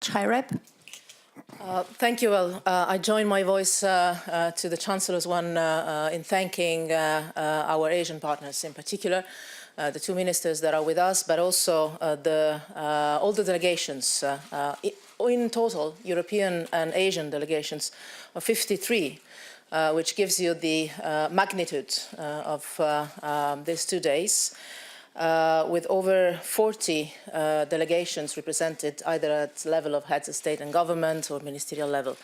much, High Rep. Thank you. Well, I join my voice to the Chancellor's one in thanking our Asian partners in particular, the two ministers that are with us, but also all the delegations, in total, European and Asian delegations of 53, which gives you the magnitude of these 2 days. With over 40 delegations represented either at the level of heads of state and government or ministerial level.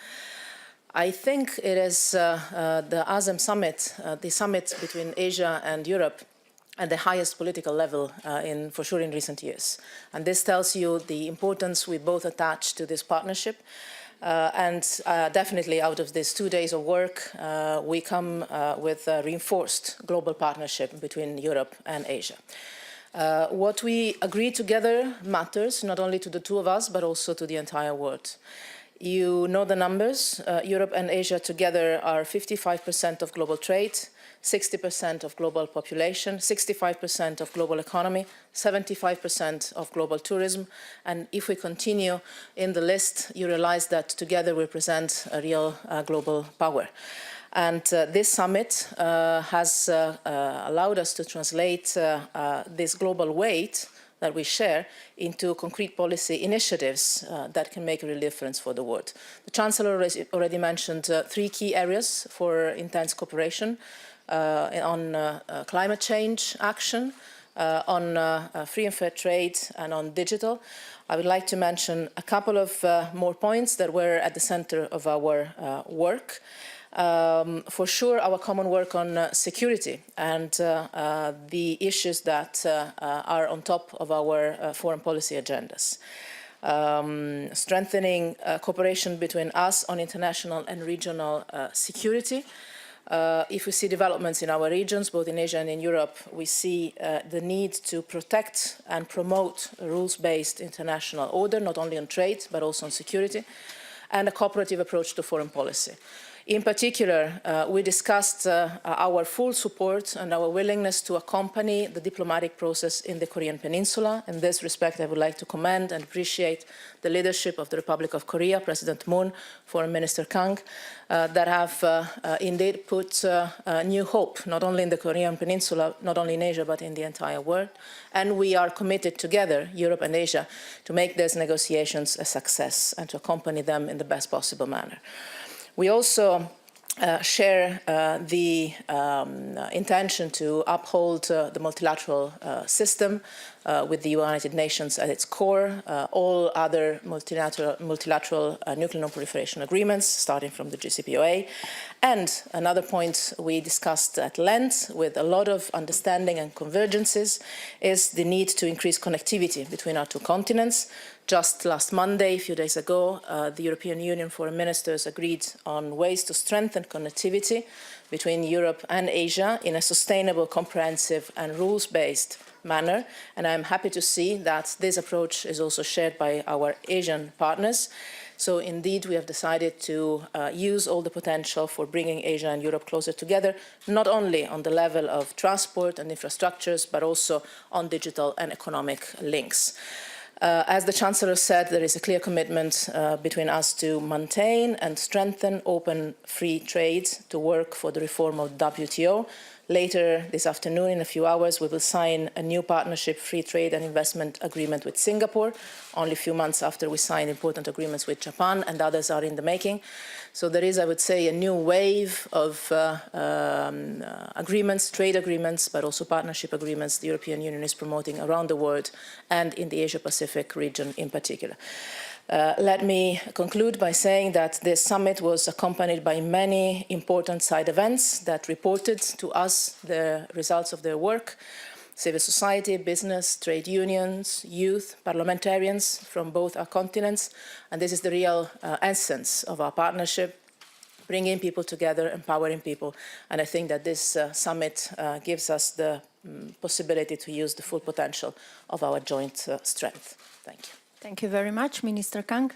I think it is the ASEM Summit, the summit between Asia and Europe, at the highest political level for sure in recent years. And this tells you the importance we both attach to this partnership. Definitely out of these 2 days of work, we come with a reinforced global partnership between Europe and Asia. What we agree together matters not only to the two of us, but also to the entire world. You know the numbers. Europe and Asia together are 55% of global trade, 60% of global population, 65% of global economy, 75% of global tourism. And if we continue in the list, you realize that together we represent a real global power. And this summit has allowed us to translate this global weight that we share into concrete policy initiatives that can make a real difference for the world. The Chancellor already mentioned 3 key areas for intense cooperation on climate change action, on free and fair trade, and on digital. I would like to mention a couple of more points that were at the center of our work. For sure, our common work on security and the issues that are on top of our foreign policy agendas. Strengthening cooperation between us on international and regional security. If we see developments in our regions, both in Asia and in Europe, we see the need to protect and promote a rules-based international order, not only on trade, but also on security, and a cooperative approach to foreign policy. In particular, we discussed our full support and our willingness to accompany the diplomatic process in the Korean Peninsula. In this respect, I would like to commend and appreciate the leadership of the Republic of Korea, President Moon, Foreign Minister Kang, that have indeed put new hope, not only in the Korean Peninsula, not only in Asia, but in the entire world. And we are committed together, Europe and Asia, to make these negotiations a success and to accompany them in the best possible manner. We also share the intention to uphold the multilateral system with the United Nations at its core, all other multilateral nuclear non-proliferation agreements, starting from the JCPOA. And another point we discussed at length with a lot of understanding and convergences is the need to increase connectivity between our two continents. Just last Monday, a few days ago, the European Union foreign ministers agreed on ways to strengthen connectivity between Europe and Asia in a sustainable, comprehensive and rules-based manner. And I'm happy to see that this approach is also shared by our Asian partners. So indeed, we have decided to use all the potential for bringing Asia and Europe closer together, not only on the level of transport and infrastructures, but also on digital and economic links. As the Chancellor said, there is a clear commitment between us to maintain and strengthen open free trade, to work for the reform of WTO. Later this afternoon, in a few hours, we will sign a new partnership, free trade and investment agreement with Singapore, only a few months after we signed important agreements with Japan, and others are in the making. So there is, I would say, a new wave of agreements, trade agreements, but also partnership agreements the European Union is promoting around the world and in the Asia-Pacific region in particular. Let me conclude by saying that this summit was accompanied by many important side events that reported to us the results of their work. Civil society, business, trade unions, youth, parliamentarians from both our continents. And this is the real essence of our partnership, bringing people together, empowering people. And I think that this summit gives us the possibility to use the full potential of our joint strength. Thank you. Thank you very much, Minister Kang.